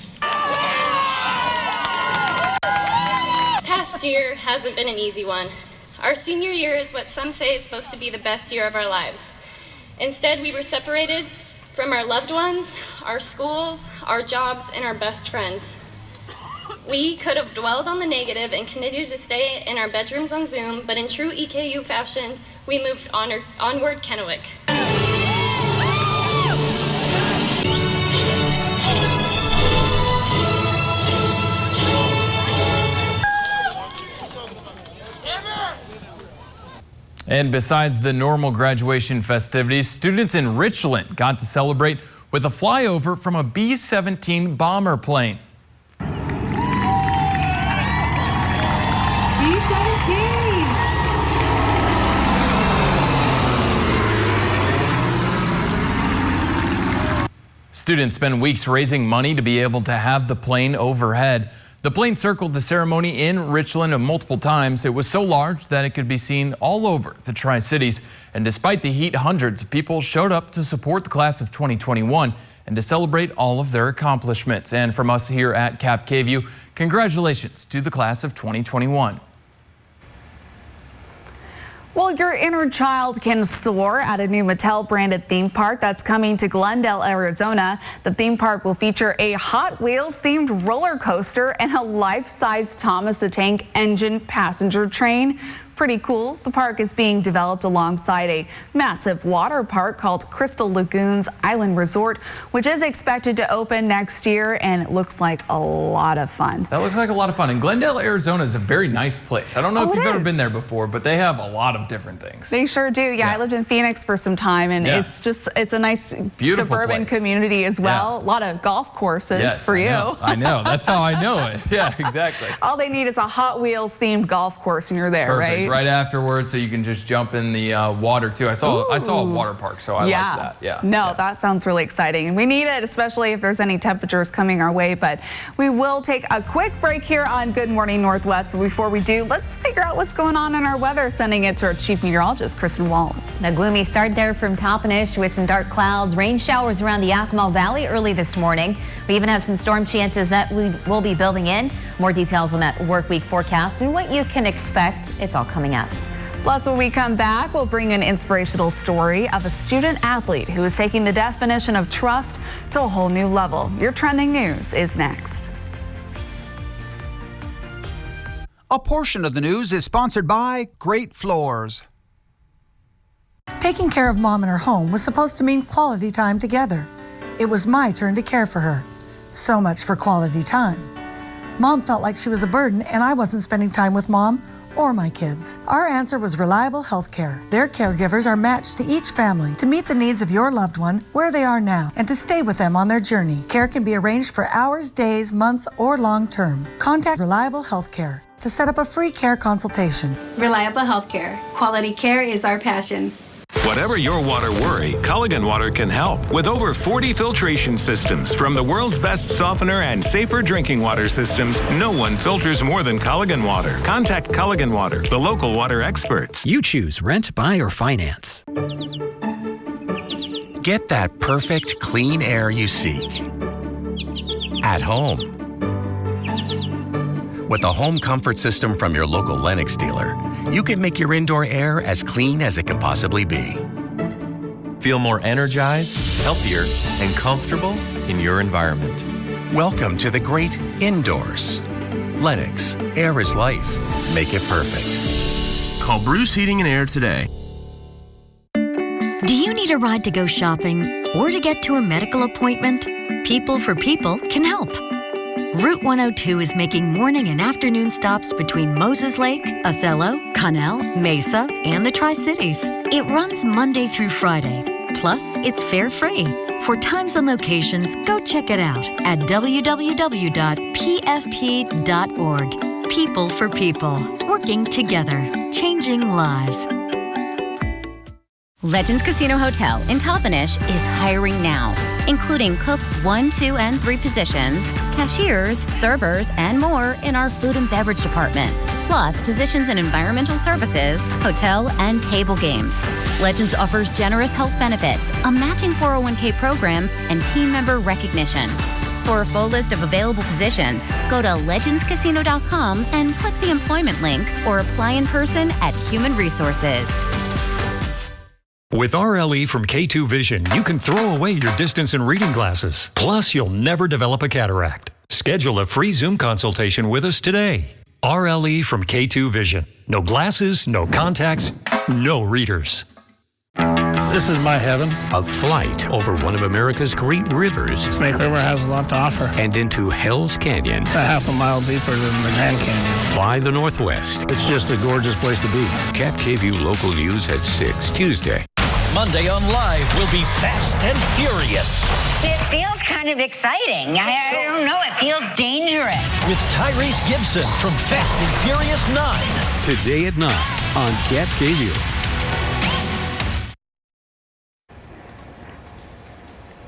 Past year hasn't been an easy one. Our senior year is what some say is supposed to be the best year of our lives. Instead, we were separated from our loved ones, our schools, our jobs, and our best friends. We could have dwelled on the negative and continued to stay in our bedrooms on Zoom, but in true EKU fashion, we moved onward Kennewick. And besides the normal graduation festivities, students in Richland got to celebrate with a flyover from a B-17 bomber plane. Students spend weeks raising money to be able to have the plane overhead. The plane circled the ceremony in Richland multiple times. It was so large that it could be seen all over the Tri-Cities. And despite the heat, hundreds of people showed up to support the class of 2021 and to celebrate all of their accomplishments. And from us here at KAPP-KVEW, congratulations to the class of 2021. Well, your inner child can soar at a new Mattel-branded theme park that's coming to Glendale, Arizona. The theme park will feature a Hot Wheels-themed roller coaster and a life-size Thomas the Tank Engine passenger train. Pretty cool. The park is being developed alongside a massive water park called Crystal Lagoons Island Resort, which is expected to open next year, and it looks like a lot of fun. That looks like a lot of fun. And Glendale, Arizona is a very nice place. I don't know if you've ever been there before, but they have a lot of different things. They sure do. Yeah, I lived in Phoenix for some time, and it's a nice beautiful suburban community as well. A lot of golf courses for you. I know. That's how I know it. Yeah, exactly. All they need is a Hot Wheels themed golf course, and you're there, right? right afterwards, so you can just jump in the water too. I saw a water park, so I like that. Yeah. No, that sounds really exciting. And we need it, especially if there's any temperatures coming our way. But we will take a quick break here on Good Morning Northwest. But before we do, let's figure out what's going on in our weather, sending it to our chief meteorologist, Kristen Walls. A gloomy start there from Toppenish with some dark clouds, rain showers around the Yakima Valley early this morning. We even have some storm chances that we will be building in. More details on that work week forecast and what you can expect. It's all coming up. Plus, when we come back, we'll bring an inspirational story of a student athlete who is taking the definition of trust to a whole new level. Your trending news is next. A portion of the news is sponsored by Great Floors. Taking care of Mom in her home was supposed to mean quality time together. It was my turn to care for her. So much for quality time. Mom felt like she was a burden, and I wasn't spending time with Mom or my kids. Our answer was reliable health care. Their caregivers are matched to each family to meet the needs of your loved one where they are now and to stay with them on their journey. Care can be arranged for hours, days, months, or long term. Contact Reliable Health Care to set up a free care consultation. Reliable Healthcare. Quality care is our passion. Whatever your water worry, Culligan Water can help. With over 40 filtration systems, from the world's best softener and safer drinking water systems, no one filters more than Culligan Water. Contact Culligan Water, the local water experts. You choose rent, buy, or finance. Get that perfect clean air you seek at home. With a home comfort system from your local Lennox dealer, you can make your indoor air as clean as it can possibly be. Feel more energized, healthier, and comfortable in your environment. Welcome to the great indoors. Lennox, air is life. Make it perfect. Call Bruce Heating and Air today. Do you need a ride to go shopping or to get to a medical appointment? People for People can help. Route 102 is making morning and afternoon stops between Moses Lake, Othello, Connell, Mesa, and the Tri-Cities. It runs Monday through Friday. Plus, it's fare-free. For times and locations, go check it out at www.pfp.org. People for People, working together, changing lives. Legends Casino Hotel in Toppenish is hiring now, including cook 1, 2, and 3 positions, cashiers, servers, and more in our food and beverage department, plus positions in environmental services, hotel, and table games. Legends offers generous health benefits, a matching 401k program, and team member recognition. For a full list of available positions, go to legendscasino.com and click the employment link or apply in person at Human Resources. With RLE from K2 Vision, you can throw away your distance and reading glasses. Plus, you'll never develop a cataract. Schedule a free Zoom consultation with us today. RLE from K2 Vision. No glasses, no contacts, no readers. This is my heaven. A flight over one of America's great rivers. Snake River has a lot to offer. And into Hell's Canyon. It's a half a mile deeper than the Grand Canyon. Fly the Northwest. It's just a gorgeous place to be. KAPP-KVEW local news at 6 Tuesday. Monday on Live will be fast and furious. It feels kind of exciting. I don't know. It feels dangerous. With Tyrese Gibson from Fast and Furious 9. Today at 9 on KAPP-KVEW.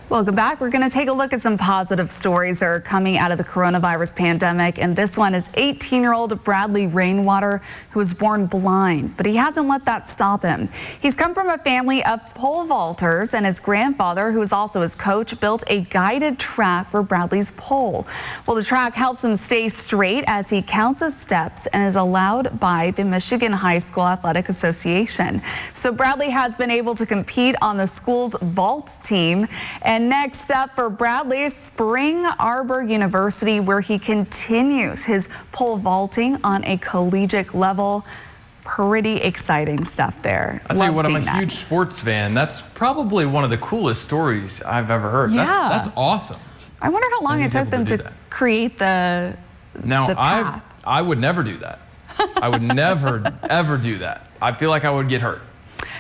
Welcome back. We're going to take a look at some positive stories that are coming out of the coronavirus pandemic. And this one is 18-year-old Bradley Rainwater, who was born blind, but he hasn't let that stop him. He's come from a family of pole vaulters, and his grandfather, who is also his coach, built a guided track for Bradley's pole. Well, the track helps him stay straight as he counts his steps and is allowed by the Michigan High School Athletic Association. So Bradley has been able to compete on the school's vault team. And next up for Bradley, Spring Arbor University, where he continues his pole vaulting on a collegiate level. Pretty exciting stuff there. I'll tell you what, I'm a huge sports fan. That's probably one of the coolest stories I've ever heard. Yeah. That's awesome. I wonder how long it took them to create the path. I would never do that. I would never, ever do that. I feel like I would get hurt.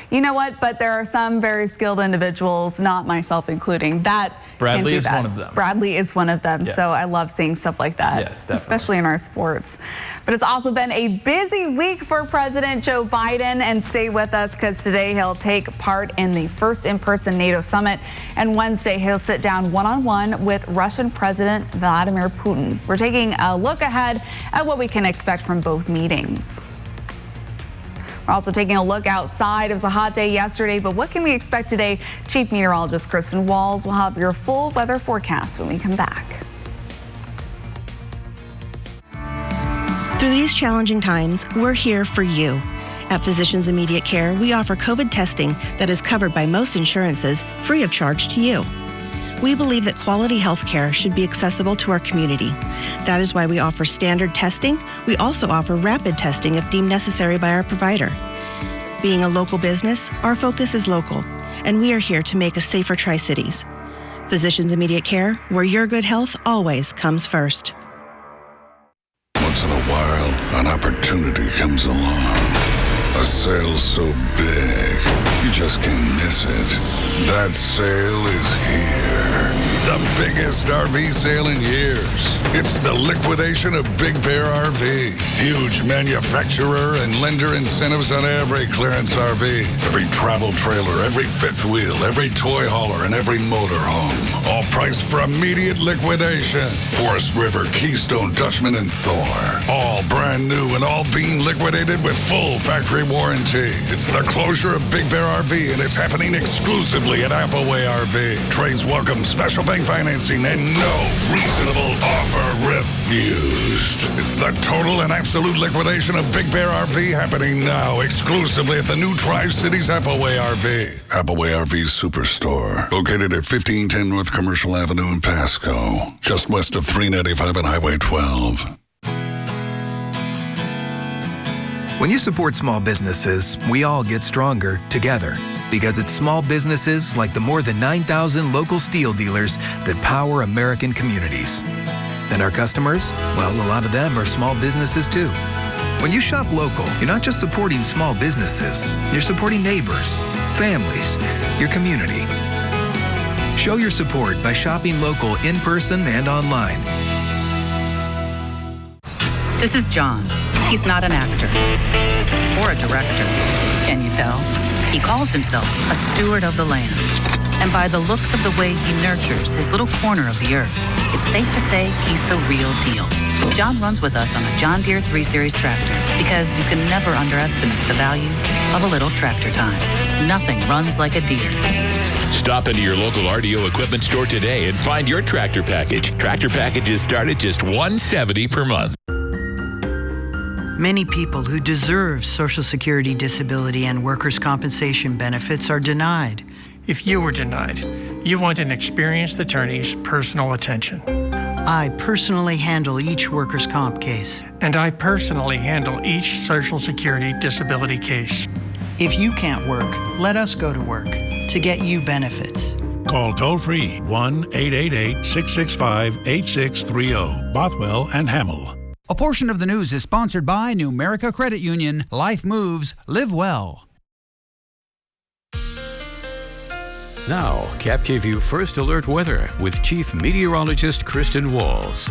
You know what? But there are some very skilled individuals, not myself including, that Bradley is one of them. Bradley is one of them. Yes. So I love seeing stuff like that. Yes, definitely. Especially in our sports. But it's also been a busy week for President Joe Biden, and stay with us because today he'll take part in the first in-person NATO summit, and Wednesday he'll sit down one-on-one with Russian President Vladimir Putin. We're taking a look ahead at what we can expect from both meetings. We're also taking a look outside. It was a hot day yesterday, but what can we expect today? Chief Meteorologist Kristen Walls will have your full weather forecast when we come back. Through these challenging times, we're here for you. At Physicians Immediate Care, we offer COVID testing that is covered by most insurances, free of charge to you. We believe that quality health care should be accessible to our community. That is why we offer standard testing. We also offer rapid testing if deemed necessary by our provider. Being a local business, our focus is local, and we are here to make a safer Tri-Cities. Physicians Immediate Care, where your good health always comes first. Once in a while, an opportunity comes along. A sale so big, you just can't miss it. That sale is here. The biggest RV sale in years. It's the liquidation of Big Bear RV. Huge manufacturer and lender incentives on every clearance RV. Every travel trailer, every fifth wheel, every toy hauler, and every motorhome. All priced for immediate liquidation. Forest River, Keystone, Dutchman, and Thor. All brand new and all being liquidated with full factory warranty. It's the closure of Big Bear RV, and it's happening exclusively at Appleway RV. Trades welcome, special bank financing, and no reasonable offer refused. It's the total and absolute liquidation of Big Bear RV happening now exclusively at the new Tri-Cities Appleway RV. Appleway RV Superstore, located at 1510 North Commercial Avenue in Pasco, just west of 395 and Highway 12. When you support small businesses, we all get stronger together, because it's small businesses like the more than 9,000 local steel dealers that power American communities. And our customers, well, a lot of them are small businesses too. When you shop local, you're not just supporting small businesses, you're supporting neighbors, families, your community. Show your support by shopping local in person and online. This is John. He's not an actor or a director, can you tell? He calls himself a steward of the land. And by the looks of the way he nurtures his little corner of the earth, it's safe to say he's the real deal. John runs with us on a John Deere 3 Series tractor because you can never underestimate the value of a little tractor time. Nothing runs like a Deere. Stop into your local RDO equipment store today and find your tractor package. Tractor packages start at just $170 per month. Many people who deserve Social Security, disability, and workers' compensation benefits are denied. If you were denied, you want an experienced attorney's personal attention. I personally handle each workers' comp case. And I personally handle each Social Security disability case. If you can't work, let us go to work to get you benefits. Call toll-free 1-888-665-8630, Bothwell and Hamill. A portion of the news is sponsored by Numerica Credit Union. Life moves, live well. Now, KAPP-KVEW First Alert Weather with Chief Meteorologist Kristen Walls.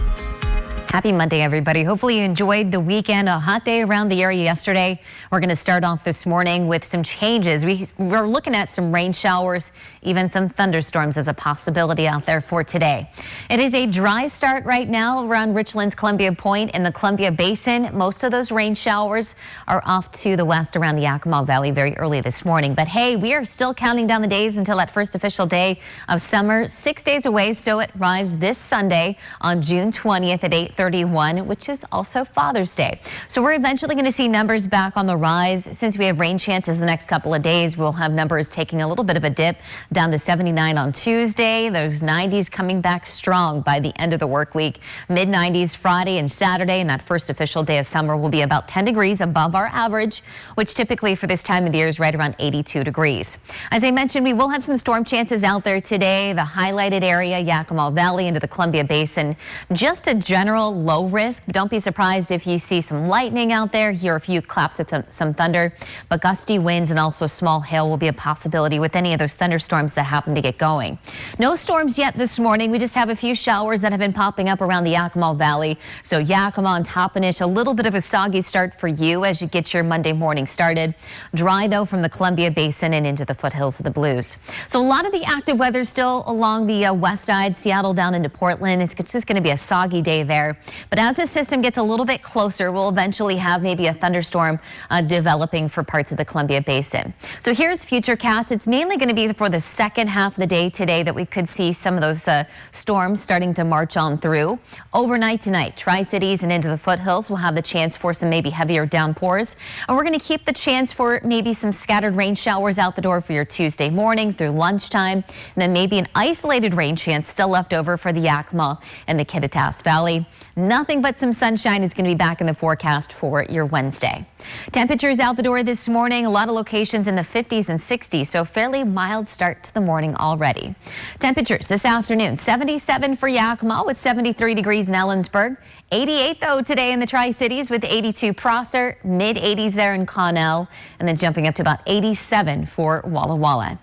Happy Monday, everybody. Hopefully you enjoyed the weekend. A hot day around the area yesterday. We're going to start off this morning with some changes. We're looking at some rain showers, even some thunderstorms as a possibility out there for today. It is a dry start right now around Richland's Columbia Point in the Columbia Basin. Most of those rain showers are off to the west around the Yakima Valley very early this morning. But hey, we are still counting down the days until that first official day of summer. 6 days away, so it arrives this Sunday on June 20th at 8:31, which is also Father's Day. So we're eventually going to see numbers back on the rise. Since we have rain chances the next couple of days, we'll have numbers taking a little bit of a dip down to 79 on Tuesday. Those 90s coming back strong by the end of the work week. Mid-90s Friday and Saturday, and that first official day of summer will be about 10 degrees above our average, which typically for this time of the year is right around 82 degrees. As I mentioned, we will have some storm chances out there today. The highlighted area, Yakima Valley into the Columbia Basin. Just a general still low risk. Don't be surprised if you see some lightning out there, hear a few claps of some thunder, but gusty winds and also small hail will be a possibility with any of those thunderstorms that happen to get going. No storms yet this morning. We just have a few showers that have been popping up around the Yakima Valley. So Yakima and Toppenish, a little bit of a soggy start for you as you get your Monday morning started. Dry though from the Columbia Basin and into the foothills of the Blues. So a lot of the active weather still along the west side, Seattle down into Portland. It's just going to be a soggy day there. But as the system gets a little bit closer, we'll eventually have maybe a thunderstorm developing for parts of the Columbia Basin. So here's Futurecast. It's mainly going to be for the second half of the day today that we could see some of those storms starting to march on through. Overnight tonight, Tri-Cities and into the foothills will have the chance for some maybe heavier downpours. And we're going to keep the chance for maybe some scattered rain showers out the door for your Tuesday morning through lunchtime. And then maybe an isolated rain chance still left over for the Yakima and the Kittitas Valley. Nothing but some sunshine is going to be back in the forecast for your Wednesday. Temperatures out the door this morning, a lot of locations in the 50s and 60s, so fairly mild start to the morning already. Temperatures this afternoon, 77 for Yakima with 73 degrees in Ellensburg. 88 though today in the Tri-Cities with 82 Prosser, mid 80s there in Connell, and then jumping up to about 87 for Walla Walla.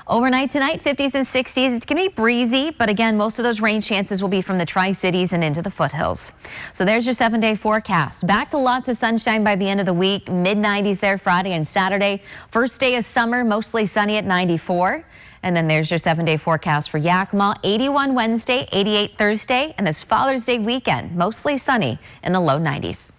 Overnight tonight, 50s and 60s. It's going to be breezy, but again, most of those rain chances will be from the Tri-Cities and into the foothills. So there's your 7-day forecast. Back to lots of sunshine by the end of the week. Mid 90s there Friday and Saturday. First day of summer, mostly sunny at 94. And then there's your 7-day forecast for Yakima. 81 Wednesday, 88 Thursday, and this Father's Day weekend, mostly sunny in the low 90s.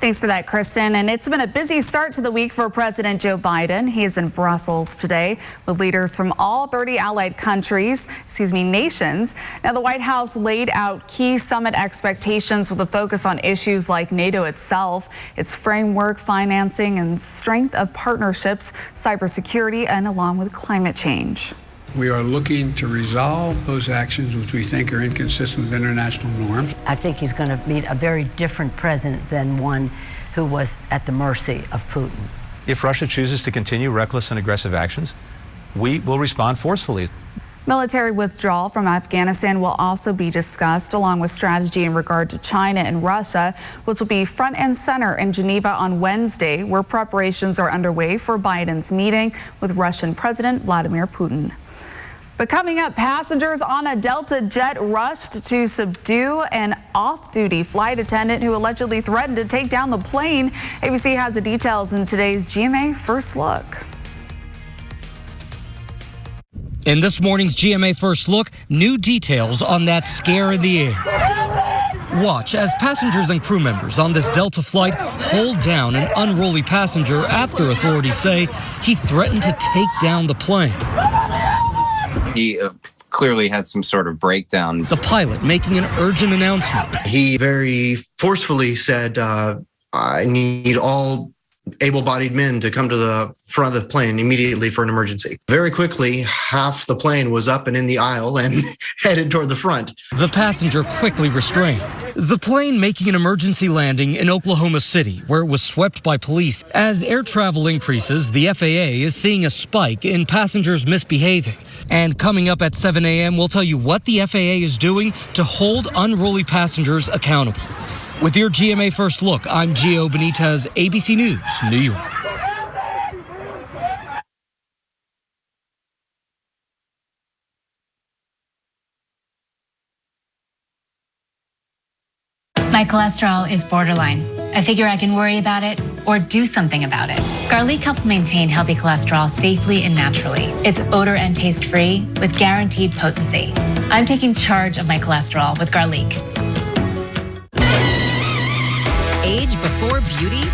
Thanks for that, Kristen. And it's been a busy start to the week for President Joe Biden. He is in Brussels today with leaders from all 30 allied nations. Now, the White House laid out key summit expectations with a focus on issues like NATO itself, its framework, financing, and strength of partnerships, cybersecurity, and along with climate change. We are looking to resolve those actions which we think are inconsistent with international norms. I think he's going to meet a very different president than one who was at the mercy of Putin. If Russia chooses to continue reckless and aggressive actions, we will respond forcefully. Military withdrawal from Afghanistan will also be discussed, along with strategy in regard to China and Russia, which will be front and center in Geneva on Wednesday, where preparations are underway for Biden's meeting with Russian President Vladimir Putin. But coming up, passengers on a Delta jet rushed to subdue an off-duty flight attendant who allegedly threatened to take down the plane. ABC has the details in today's GMA First Look. In this morning's GMA First Look, new details on that scare in the air. Watch as passengers and crew members on this Delta flight hold down an unruly passenger after authorities say he threatened to take down the plane. He clearly had some sort of breakdown. The pilot making an urgent announcement. He very forcefully said, I need all able-bodied men to come to the front of the plane immediately for an emergency. Very quickly, half the plane was up and in the aisle and headed toward the front. The passenger quickly restrained. The plane making an emergency landing in Oklahoma City, where it was swept by police. As air travel increases, the FAA is seeing a spike in passengers misbehaving. And coming up at 7 a.m., we'll tell you what the FAA is doing to hold unruly passengers accountable. With your GMA First Look, I'm Gio Benitez, ABC News, New York. My cholesterol is borderline. I figure I can worry about it or do something about it. Garlic helps maintain healthy cholesterol safely and naturally. It's odor and taste free with guaranteed potency. I'm taking charge of my cholesterol with Garlic. Age before beauty?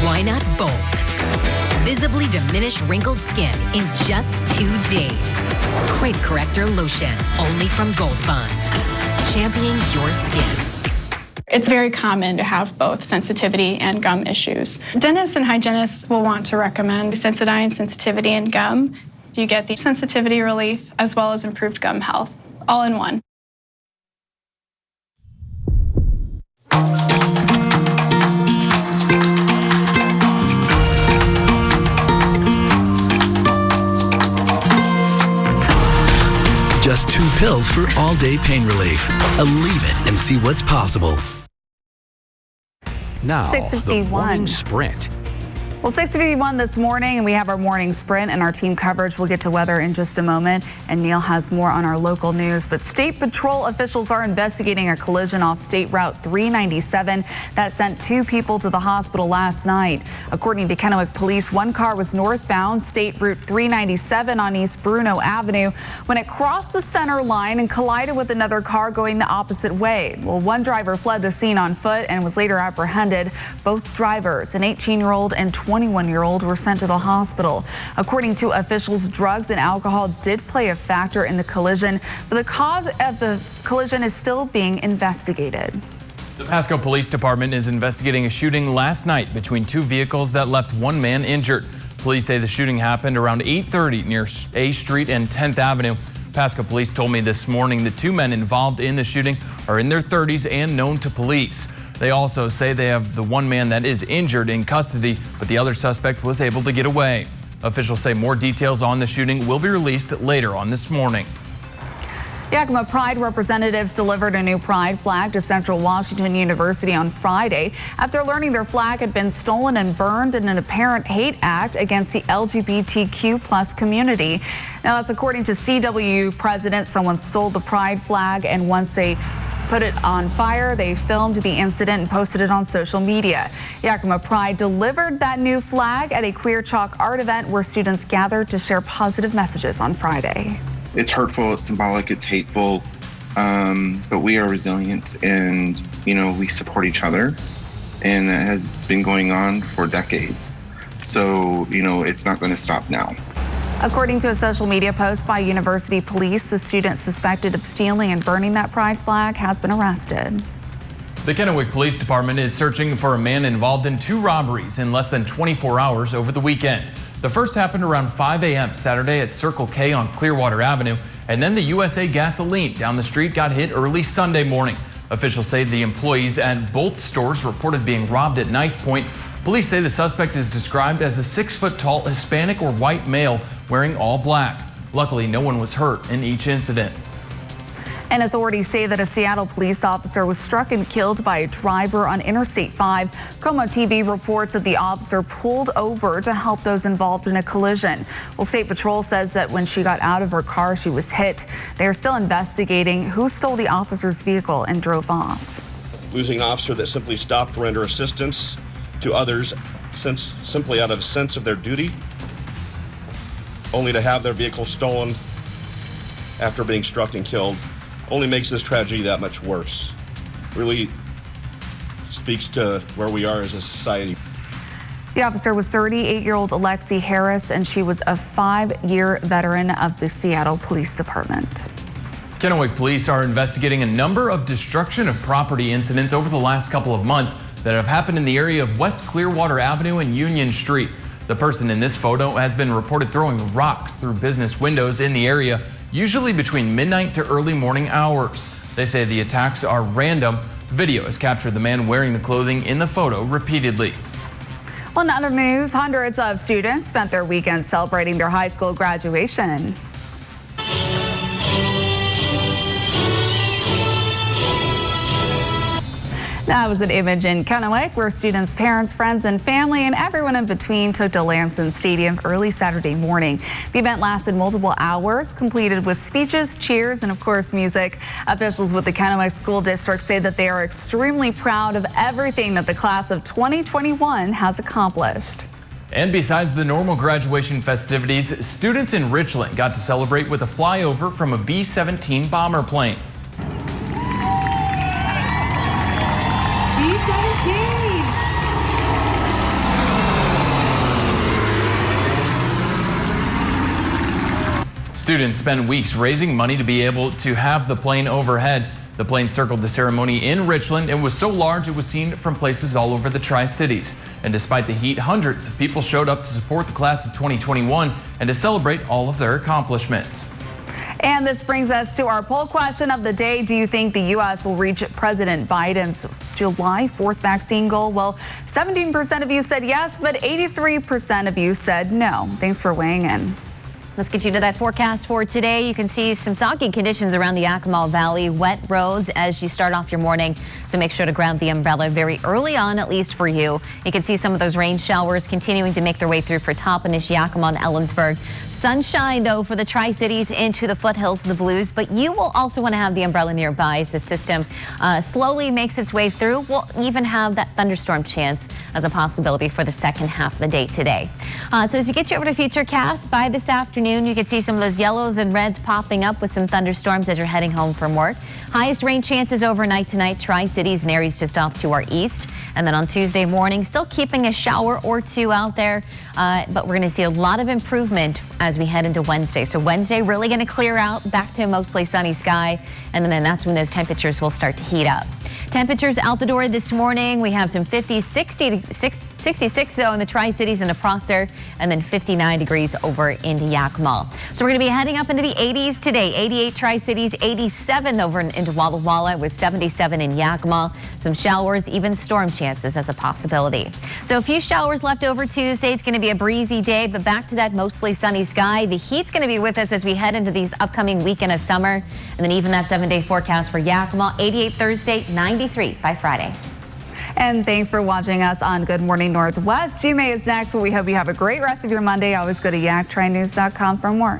Why not both? Visibly diminish wrinkled skin in just 2 days. Crepe Corrector Lotion, only from Gold Bond. Champion your skin. It's very common to have both sensitivity and gum issues. Dentists and hygienists will want to recommend Sensodyne sensitivity and gum. You get the sensitivity relief as well as improved gum health, all in one. Just 2 pills for all-day pain relief. Aleve and see what's possible. Now, the 6:51. morning sprint. Well, 6:51 this morning, and we have our morning sprint and our team coverage. We'll get to weather in just a moment, and Neil has more on our local news. But State Patrol officials are investigating a collision off State Route 397 that sent 2 people to the hospital last night. According to Kennewick Police, one car was northbound State Route 397 on East Bruno Avenue when it crossed the center line and collided with another car going the opposite way. Well, one driver fled the scene on foot and was later apprehended. Both drivers, an 18-year-old and 21-year-old, were sent to the hospital. According to officials, drugs and alcohol did play a factor in the collision, but the cause of the collision is still being investigated. The Pasco Police Department is investigating a shooting last night between 2 vehicles that left one man injured. Police say the shooting happened around 8:30 near A Street and 10th Avenue. Pasco Police told me this morning the 2 men involved in the shooting are in their 30s and known to police. They also say they have the one man that is injured in custody, but the other suspect was able to get away. Officials say more details on the shooting will be released later on this morning. Yakima Pride representatives delivered a new pride flag to Central Washington University on Friday after learning their flag had been stolen and burned in an apparent hate act against the LGBTQ+ community. Now, that's according to CWU president. Someone stole the pride flag, and once they put it on fire, they filmed the incident and posted it on social media. Yakima Pride delivered that new flag at a queer chalk art event where students gathered to share positive messages on Friday. It's hurtful, it's symbolic, it's hateful, but we are resilient, and we support each other, and that has been going on for decades. So it's not going to stop now. According to a social media post by University Police, the student suspected of stealing and burning that pride flag has been arrested. The Kennewick Police Department is searching for a man involved in 2 robberies in less than 24 hours over the weekend. The first happened around 5 a.m. Saturday at Circle K on Clearwater Avenue, and then the USA Gasoline down the street got hit early Sunday morning. Officials say the employees at both stores reported being robbed at knife point. Police say the suspect is described as a 6-foot-tall Hispanic or white male wearing all black. Luckily, no one was hurt in each incident. And authorities say that a Seattle police officer was struck and killed by a driver on Interstate 5. Como TV reports that the officer pulled over to help those involved in a collision. Well, State Patrol says that when she got out of her car, she was hit. They are still investigating who stole the officer's vehicle and drove off. Losing an officer that simply stopped to render assistance to others simply out of a sense of their duty, only to have their vehicle stolen after being struck and killed, only makes this tragedy that much worse. Really speaks to where we are as a society. The officer was 38-year-old Alexi Harris, and she was a 5-year veteran of the Seattle Police Department. Kennewick Police are investigating a number of destruction of property incidents over the last couple of months that have happened in the area of West Clearwater Avenue and Union Street. The person in this photo has been reported throwing rocks through business windows in the area, usually between midnight to early morning hours. They say the attacks are random. Video has captured the man wearing the clothing in the photo repeatedly. Well, in other news, hundreds of students spent their weekend celebrating their high school graduation. That was an image in Kennewick where students, parents, friends, and family, and everyone in between took to Lamson Stadium early Saturday morning. The event lasted multiple hours, completed with speeches, cheers, and of course music. Officials with the Kennewick School District say that they are extremely proud of everything that the class of 2021 has accomplished. And besides the normal graduation festivities, students in Richland got to celebrate with a flyover from a B-17 bomber plane. Students spent weeks raising money to be able to have the plane overhead. The plane circled the ceremony in Richland and was so large it was seen from places all over the Tri-Cities. And despite the heat, hundreds of people showed up to support the class of 2021 and to celebrate all of their accomplishments. And this brings us to our poll question of the day. Do you think the U.S. will reach President Biden's July 4th vaccine goal? Well, 17% of you said yes, but 83% of you said no. Thanks for weighing in. Let's get you to that forecast for today. You can see some soggy conditions around the Yakima Valley, wet roads as you start off your morning. So make sure to grab the umbrella very early on, at least for you. You can see some of those rain showers continuing to make their way through for Toppenish, Yakima, and Ellensburg. Sunshine, though, for the Tri-Cities into the foothills of the Blues, but you will also want to have the umbrella nearby as the system slowly makes its way through. We'll even have that thunderstorm chance as a possibility for the second half of the day today. So as we get you over to Futurecast by this afternoon, you can see some of those yellows and reds popping up with some thunderstorms as you're heading home from work. Highest rain chances overnight tonight, Tri-Cities and areas just off to our east. And then on Tuesday morning, still keeping a shower or two out there, but we're going to see a lot of improvement as we head into Wednesday. So Wednesday really going to clear out, back to mostly sunny sky, and then that's when those temperatures will start to heat up. Temperatures out the door this morning, we have some 66 though in the Tri-Cities and the Prosser, and then 59 degrees over into Yakima. So we're going to be heading up into the 80s today. 88 Tri-Cities, 87 over into Walla Walla with 77 in Yakima. Some showers, even storm chances as a possibility. So a few showers left over Tuesday. It's going to be a breezy day, but back to that mostly sunny sky. The heat's going to be with us as we head into these upcoming weekend of summer. And then even that 7-day forecast for Yakima, 88 Thursday, 93 by Friday. And thanks for watching us on Good Morning Northwest. GMA is next. We hope you have a great rest of your Monday. Always go to yaktrinews.com for more.